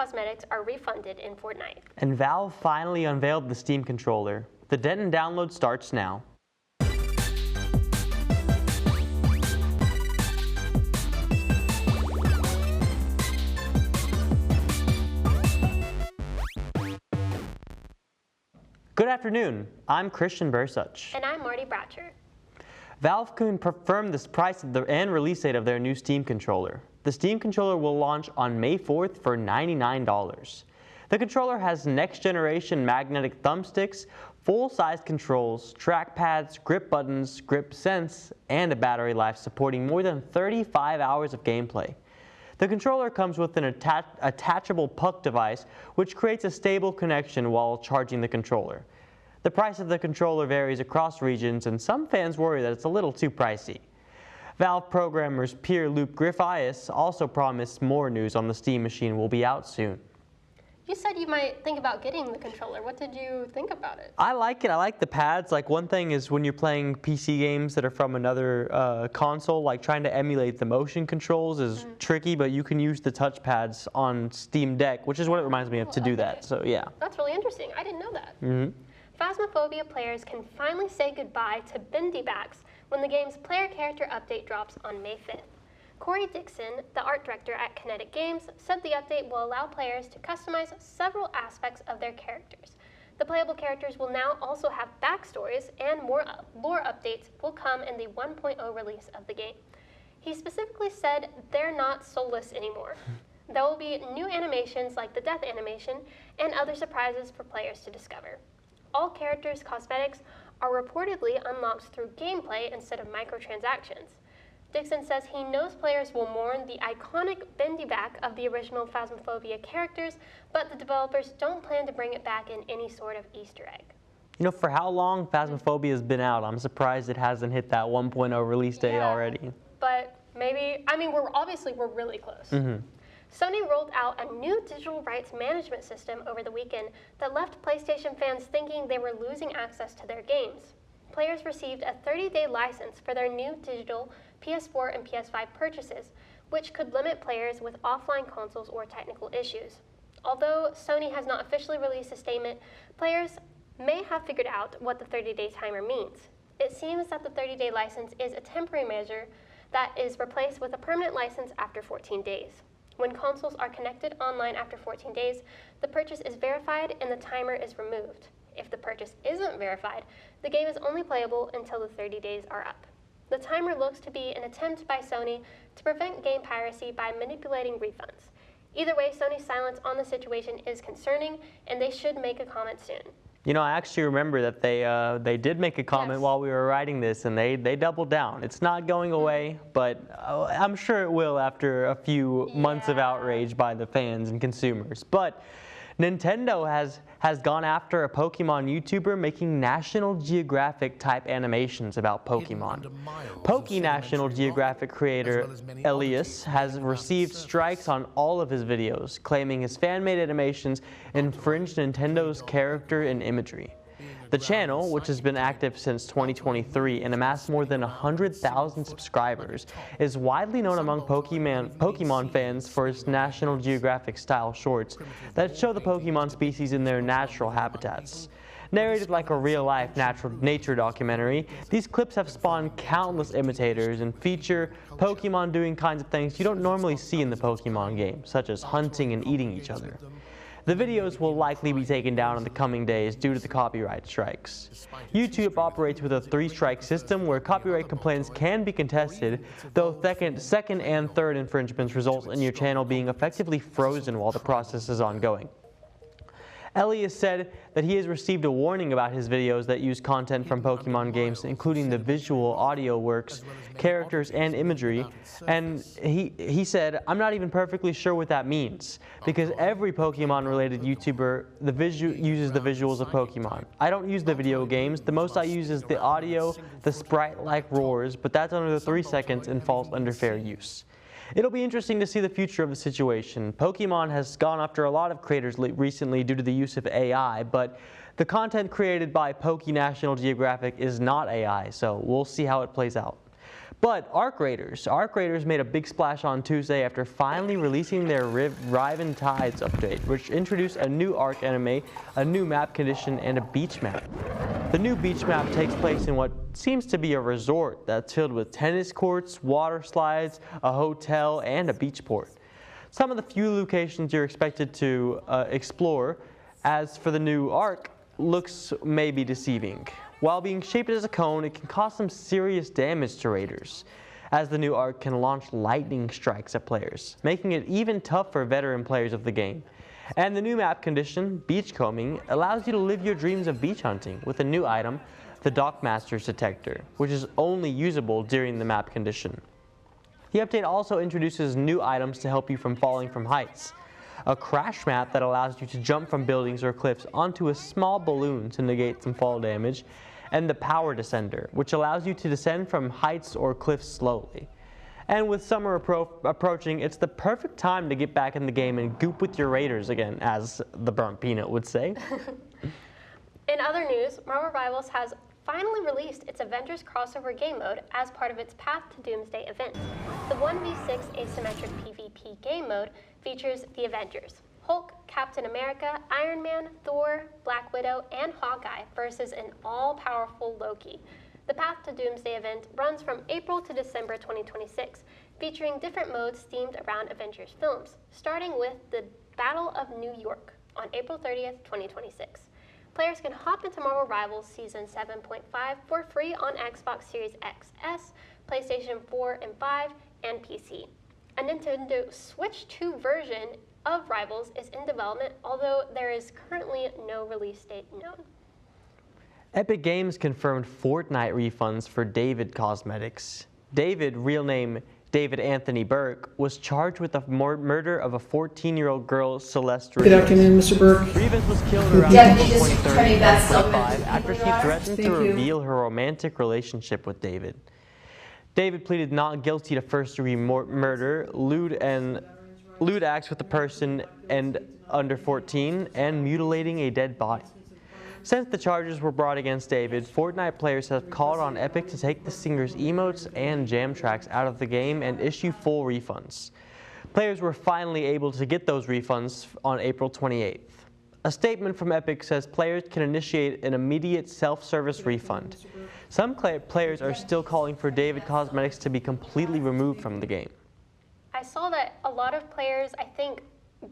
cosmetics are refunded in Fortnite. And Valve finally unveiled the Steam controller. The Denton download starts now. Good afternoon, I'm Christian Bursuch. And I'm Marty Bratcher. Valve confirmed the price and release date of their new Steam controller. The Steam controller will launch on May 4th for $99. The controller has next-generation magnetic thumbsticks, full-size controls, trackpads, grip buttons, grip sense, and a battery life supporting more than 35 hours of gameplay. The controller comes with an attachable puck device, which creates a stable connection while charging the controller. The price of the controller varies across regions, and some fans worry that it's a little too pricey. Valve programmers Pierre-Luc Griffius also promised more news on the Steam machine will be out soon. You said you might think about getting the controller. What did you think about it? I like it. I like the pads. Like, one thing is when you're playing PC games that are from another console, like trying to emulate the motion controls is tricky, but you can use the touch pads on Steam Deck, which is what it reminds me of to do that. So yeah. That's really interesting. I didn't know that. Phasmophobia players can finally say goodbye to bendybacks when the game's player character update drops on May 5th. Corey Dixon, the art director at Kinetic Games, said the update will allow players to customize several aspects of their characters. The playable characters will now also have backstories, and more lore updates will come in the 1.0 release of the game. He specifically said they're not soulless anymore. There will be new animations like the death animation and other surprises for players to discover. All characters' cosmetics are reportedly unlocked through gameplay instead of microtransactions. Dixon says he knows players will mourn the iconic bendy-back of the original Phasmophobia characters, but the developers don't plan to bring it back in any sort of Easter egg. You know, for how long Phasmophobia has been out, I'm surprised it hasn't hit that 1.0 release date already. But maybe, I mean, we're really close. Sony rolled out a new digital rights management system over the weekend that left PlayStation fans thinking they were losing access to their games. Players received a 30-day license for their new digital PS4 and PS5 purchases, which could limit players with offline consoles or technical issues. Although Sony has not officially released a statement, players may have figured out what the 30-day timer means. It seems that the 30-day license is a temporary measure that is replaced with a permanent license after 14 days. When consoles are connected online after 14 days, the purchase is verified and the timer is removed. If the purchase isn't verified, the game is only playable until the 30 days are up. The timer looks to be an attempt by Sony to prevent game piracy by manipulating refunds. Either way, Sony's silence on the situation is concerning, and they should make a comment soon. You know, I actually remember that they did make a comment while we were writing this, and they doubled down. It's not going away, but I'm sure it will after a few months of outrage by the fans and consumers. But Nintendo has gone after a Pokemon YouTuber making National Geographic type animations about Pokemon. National Geographic creator Elias has received strikes on all of his videos, claiming his fan-made animations infringed Nintendo's character and imagery. The channel, which has been active since 2023 and amassed more than 100,000 subscribers, is widely known among Pokemon fans for its National Geographic-style shorts that show the Pokemon species in their natural habitats. Narrated like a real-life nature documentary, these clips have spawned countless imitators and feature Pokemon doing kinds of things you don't normally see in the Pokemon game, such as hunting and eating each other. The videos will likely be taken down in the coming days due to the copyright strikes. YouTube operates with a 3-strike system where copyright complaints can be contested, though second and third infringements result in your channel being effectively frozen while the process is ongoing. Elias said that he has received a warning about his videos that use content from Pokemon games, including the visual, audio works, characters, and imagery, and he said, "I'm not even perfectly sure what that means, because every Pokemon-related YouTuber uses the visuals of Pokemon. I don't use the video games. The most I use is the audio, the sprite-like roars, but that's under 3 seconds and falls under fair use." It'll be interesting to see the future of the situation. Pokemon has gone after a lot of creators recently due to the use of AI, but the content created by National Geographic is not AI, so we'll see how it plays out. But Arc Raiders made a big splash on Tuesday after finally releasing their Riven Tides update, which introduced a new Arc anime, a new map condition, and a beach map. The new beach map takes place in what seems to be a resort that's filled with tennis courts, water slides, a hotel, and a beach port. Some of the few locations you're expected to explore. As for the new Arc, looks may be deceiving. While being shaped as a cone, it can cause some serious damage to raiders, as the new Arc can launch lightning strikes at players, making it even tough for veteran players of the game. And the new map condition, Beachcombing, allows you to live your dreams of beach hunting with a new item, the Dockmaster's Detector, which is only usable during the map condition. The update also introduces new items to help you from falling from heights. A crash map that allows you to jump from buildings or cliffs onto a small balloon to negate some fall damage, and the Power Descender, which allows you to descend from heights or cliffs slowly. And with summer approaching, it's the perfect time to get back in the game and goop with your raiders again, as the Burnt Peanut would say. In other news, Marvel Rivals has finally released its Avengers crossover game mode as part of its Path to Doomsday event. The 1v6 asymmetric PvP game mode features the Avengers: Hulk, Captain America, Iron Man, Thor, Black Widow, and Hawkeye versus an all-powerful Loki. The Path to Doomsday event runs from April to December 2026, featuring different modes themed around Avengers films, starting with the Battle of New York on April 30th, 2026. Players can hop into Marvel Rivals Season 7.5 for free on Xbox Series XS, PlayStation 4 and 5, and PC. A Nintendo Switch 2 version of Rivals is in development, although there is currently no release date known. Epic Games confirmed Fortnite refunds for David Cosmetics. David, real name David Anthony Burke, was charged with the murder of a 14-year-old girl, Celeste Rivas. Good afternoon, Mr. Burke. Rivas was killed around April 23rd, 2025 after she threatened to reveal her romantic relationship with David. David pleaded not guilty to first-degree murder, lewd acts with a person and under 14, and mutilating a dead body. Since the charges were brought against David, Fortnite players have called on Epic to take the singer's emotes and jam tracks out of the game and issue full refunds. Players were finally able to get those refunds on April 28th. A statement from Epic says players can initiate an immediate self-service refund. Some players are still calling for David Cosmetics to be completely removed from the game. I saw that a lot of players, I think,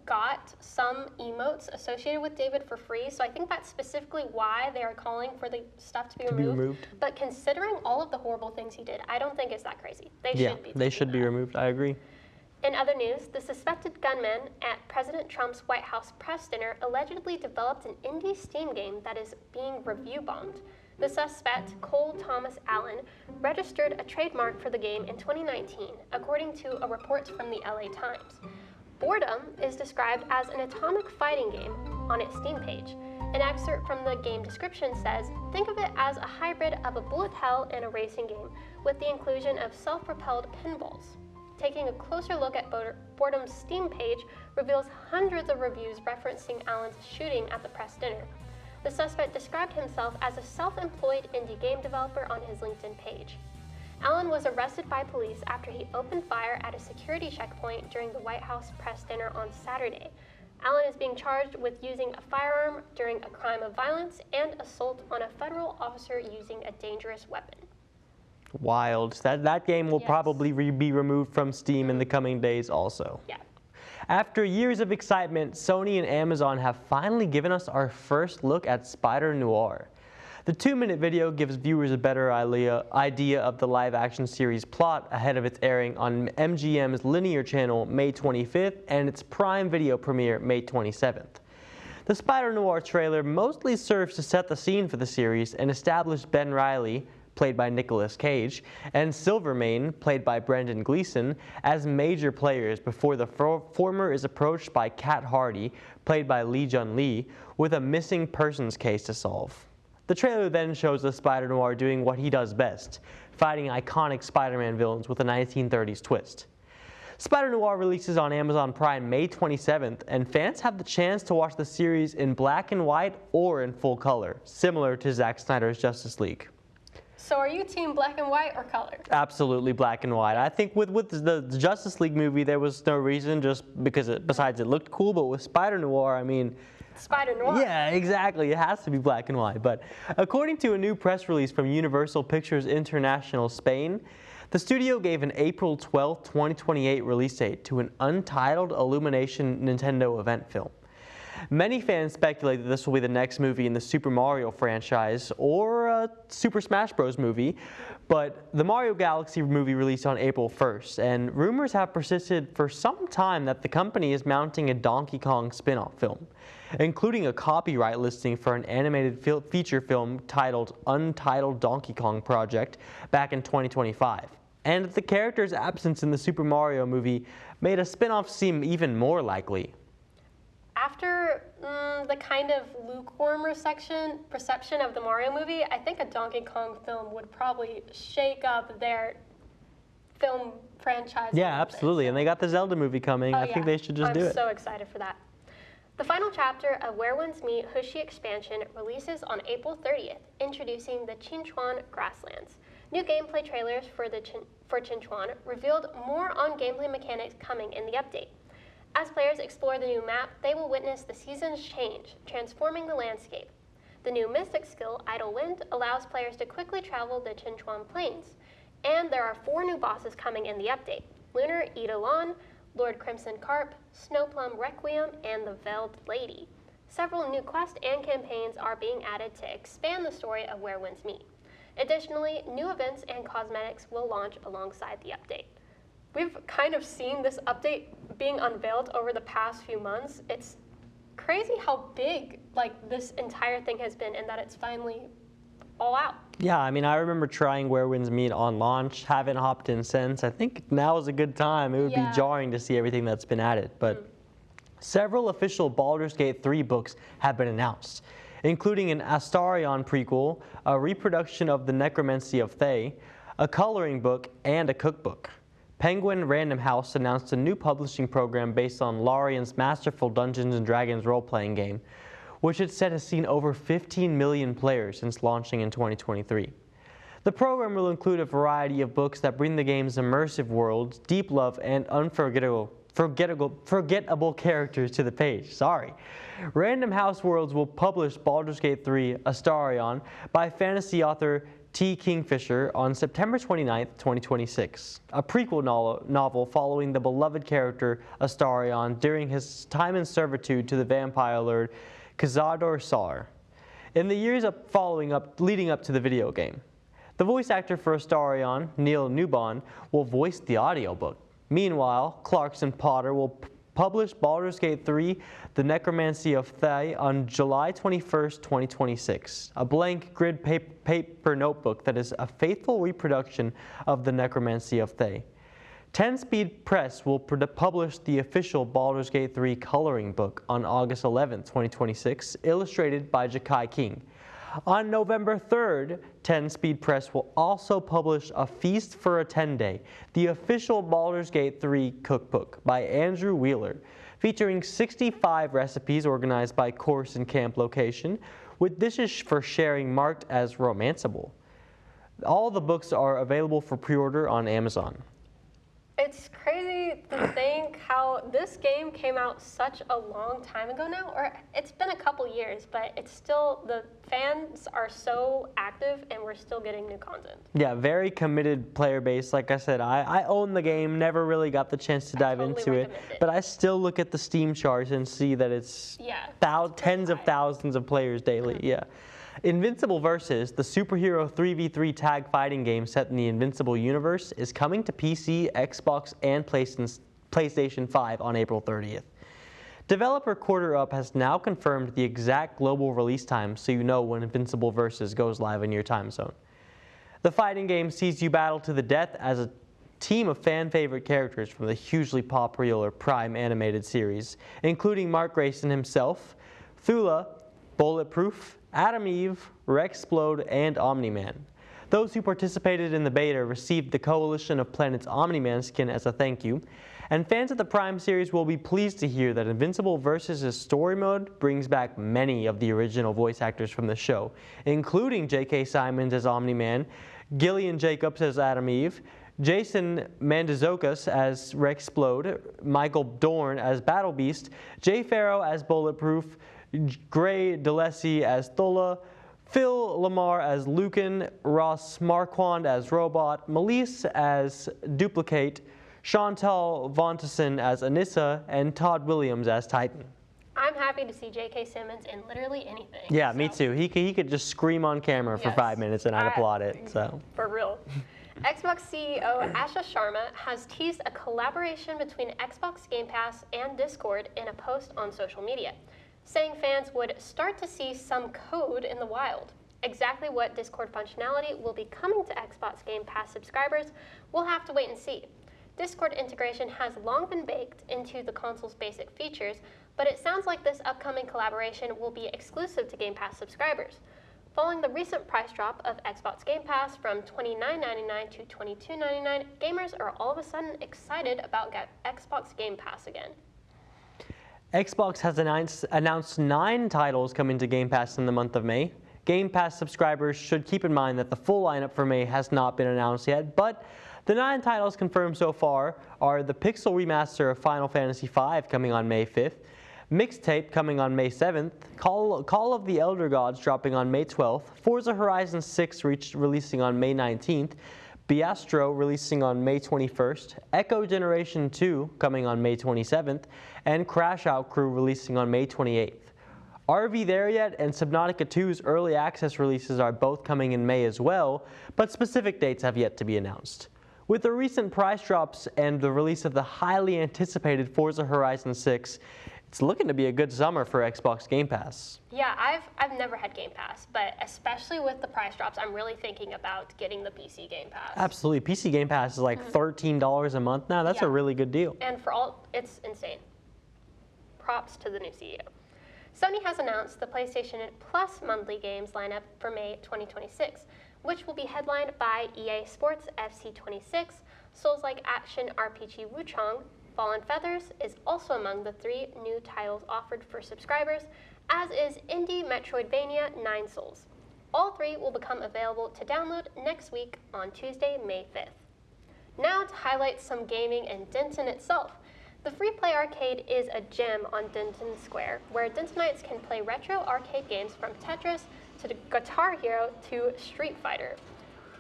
got some emotes associated with David for free, so I think that's specifically why they are calling for the stuff to be removed. But considering all of the horrible things he did, I don't think it's that crazy. They should be removed. I agree. In other news, the suspected gunman at President Trump's White House press dinner allegedly developed an indie Steam game that is being review bombed. The suspect, Cole Thomas Allen, registered a trademark for the game in 2019, according to a report from the LA Times. Boredom is described as an atomic fighting game on its Steam page. An excerpt from the game description says, think of it as a hybrid of a bullet hell and a racing game, with the inclusion of self-propelled pinballs. Taking a closer look at Boredom's Steam page reveals hundreds of reviews referencing Allen's shooting at the press dinner. The suspect described himself as a self-employed indie game developer on his LinkedIn page. Allen was arrested by police after he opened fire at a security checkpoint during the White House press dinner on Saturday. Allen is being charged with using a firearm during a crime of violence and assault on a federal officer using a dangerous weapon. Wild. That game will probably be removed from Steam in the coming days also. Yeah. After years of excitement, Sony and Amazon have finally given us our first look at Spider Noir. The 2-minute video gives viewers a better idea of the live-action series plot ahead of its airing on MGM's linear channel May 25th and its Prime Video premiere May 27th. The Spider Noir trailer mostly serves to set the scene for the series and establish Ben Reilly, played by Nicolas Cage, and Silvermane, played by Brendan Gleeson, as major players before the former is approached by Kat Hardy, played by Lee Jun Lee, with a missing persons case to solve. The trailer then shows the Spider-Noir doing what he does best, fighting iconic Spider-Man villains with a 1930s twist. Spider-Noir releases on Amazon Prime May 27th, and fans have the chance to watch the series in black and white or in full color, similar to Zack Snyder's Justice League. So are you team black and white or color? Absolutely black and white. I think with the Justice League movie, there was no reason, just because besides it looked cool, but with Spider Noir, I mean, Spider Noir. yeah, exactly. It has to be black and white. But according to a new press release from Universal Pictures International Spain, the studio gave an April 12, 2028 release date to an untitled Illumination Nintendo event film. Many fans speculate that this will be the next movie in the Super Mario franchise or a Super Smash Bros. Movie, but the Mario Galaxy movie released on April 1st, and rumors have persisted for some time that the company is mounting a Donkey Kong spin-off film, including a copyright listing for an animated feature film titled Untitled Donkey Kong Project back in 2025. And the character's absence in the Super Mario movie made a spin-off seem even more likely. After the kind of lukewarm reception of the Mario movie, I think a Donkey Kong film would probably shake up their film franchise. Yeah, absolutely. And they got the Zelda movie coming. I think they should just do it. I'm so excited for that. The final chapter of Where Winds Meet Hushi expansion releases on April 30th, introducing the Chinchuan Grasslands. New gameplay trailers for Chinchuan revealed more on gameplay mechanics coming in the update. As players explore the new map, they will witness the seasons change, transforming the landscape. The new Mystic skill, Idle Wind, allows players to quickly travel the Chinchuan Plains. And there are 4 new bosses coming in the update: Lunar Eidolon, Lord Crimson Carp, Snowplum Requiem, and the Veiled Lady. Several new quests and campaigns are being added to expand the story of Where Winds Meet. Additionally, new events and cosmetics will launch alongside the update. We've kind of seen this update being unveiled over the past few months. It's crazy how big this entire thing has been, and that it's finally all out. Yeah, I mean, I remember trying Where Winds Meet on launch, haven't hopped in since. I think now is a good time. It would be jarring to see everything that's been added, but several official Baldur's Gate 3 books have been announced, including an Astarion prequel, a reproduction of the Necromancy of Thay, a coloring book, and a cookbook. Penguin Random House announced a new publishing program based on Larian's masterful Dungeons & Dragons role-playing game, which it said has seen over 15 million players since launching in 2023. The program will include a variety of books that bring the game's immersive worlds, deep love, and unforgettable characters to the page. Random House Worlds will publish Baldur's Gate 3 Astarion by fantasy author T. Kingfisher on September 29, 2026, a prequel novel following the beloved character Astarion during his time in servitude to the vampire lord Cazador Sar, in the years leading up to the video game. The voice actor for Astarion, Neil Newbon, will voice the audiobook. Meanwhile, Clarkson Potter will publish Baldur's Gate 3, The Necromancy of Thay on July 21, 2026, a blank grid paper notebook that is a faithful reproduction of The Necromancy of Thay. 10-Speed Press will publish the official Baldur's Gate 3 coloring book on August 11, 2026, illustrated by Jakai King. On November 3rd, 10-Speed Press will also publish A Feast for a 10-Day, the official Baldur's Gate 3 cookbook by Andrew Wheeler, featuring 65 recipes organized by course and camp location, with dishes for sharing marked as romanceable. All the books are available for pre-order on Amazon. It's crazy to think how this game came out such a long time ago now, or it's been a couple years, but it's still, the fans are so active and we're still getting new content. Yeah, very committed player base. Like I said, I own the game, never really got the chance to dive into it, but I still look at the Steam charts and see that it's tens of thousands of players daily. Yeah. Invincible Versus, the superhero 3v3 tag fighting game set in the Invincible universe, is coming to PC, Xbox, and PlayStation 5 on April 30th. Developer Quarter Up has now confirmed the exact global release time, so you know when Invincible Versus goes live in your time zone. The fighting game sees you battle to the death as a team of fan-favorite characters from the hugely popular Prime animated series, including Mark Grayson himself, Thula, Bulletproof, Adam Eve, Rexplode, and Omni-Man. Those who participated in the beta received the Coalition of Planets Omni-Man skin as a thank you, And fans of the Prime series will be pleased to hear that Invincible Versus' story mode brings back many of the original voice actors from the show, including J.K. Simmons as Omni-Man, Gillian Jacobs as Adam Eve, Jason Mantzoukas as Rexplode, Michael Dorn as Battle Beast, Jay Farrow as Bulletproof, Gray DeLacy as Thola, Phil Lamar as Lucan, Ross Marquand as Robot, Melise as Duplicate, Chantal Vontason as Anissa, and Todd Williams as Titan. I'm happy to see J.K. Simmons in literally anything. Yeah, me too. He could just scream on camera for 5 minutes and I'd applaud it. So for real. Xbox CEO Asha Sharma has teased a collaboration between Xbox Game Pass and Discord in a post on social media, saying fans would start to see some code in the wild. Exactly what Discord functionality will be coming to Xbox Game Pass subscribers, we'll have to wait and see. Discord integration has long been baked into the console's basic features, but it sounds like this upcoming collaboration will be exclusive to Game Pass subscribers. Following the recent price drop of Xbox Game Pass from $29.99 to $22.99, gamers are all of a sudden excited about Xbox Game Pass again. Xbox has announced 9 titles coming to Game Pass in the month of May. Game Pass subscribers should keep in mind that the full lineup for May has not been announced yet, but the 9 titles confirmed so far are the Pixel remaster of Final Fantasy V coming on May 5th, Mixtape coming on May 7th, Call of the Elder Gods dropping on May 12th, Forza Horizon 6 releasing on May 19th, Biastro releasing on May 21st, Echo Generation 2 coming on May 27th, and Crash Out Crew releasing on May 28th. Are We There Yet and Subnautica 2's early access releases are both coming in May as well, but specific dates have yet to be announced. With the recent price drops and the release of the highly anticipated Forza Horizon 6, it's looking to be a good summer for Xbox Game Pass. Yeah, I've never had Game Pass, but especially with the price drops, I'm really thinking about getting the PC Game Pass. Absolutely. PC Game Pass is like $13 a month now. That's a really good deal. And it's insane. Props to the new CEO. Sony has announced the PlayStation Plus monthly games lineup for May 2026, which will be headlined by EA Sports FC 26, Souls-like action RPG Wuchang. Fallen Feathers is also among the 3 new titles offered for subscribers, as is indie Metroidvania 9 Souls. All 3 will become available to download next week on Tuesday, May 5th. Now to highlight some gaming in Denton itself. The free-play arcade is a gem on Denton Square, where Dentonites can play retro arcade games from Tetris to Guitar Hero to Street Fighter.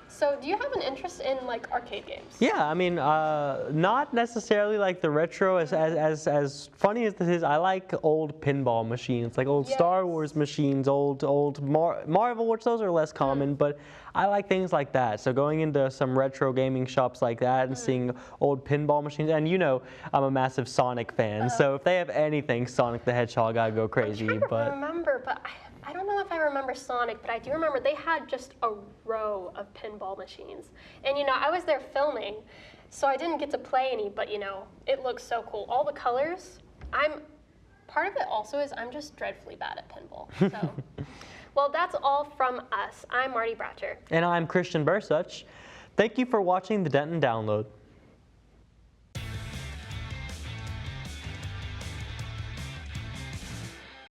So do you have an interest in like arcade games? Yeah, I mean, not necessarily like the retro. As funny as this is, I like old pinball machines, like old Star Wars machines, old Marvel, which those are less common, but I like things like that. So going into some retro gaming shops like that and seeing old pinball machines, and you know, I'm a massive Sonic fan, so if they have anything Sonic the Hedgehog, I go crazy. I'm trying to remember, but I don't know if I remember Sonic, but I do remember they had just a row of pinball machines. And you know, I was there filming, so I didn't get to play any, but you know, it looks so cool. All the colors, part of it also is I'm just dreadfully bad at pinball. So, well, that's all from us. I'm Marty Bratcher. And I'm Christian Bursuch. Thank you for watching the Denton Download.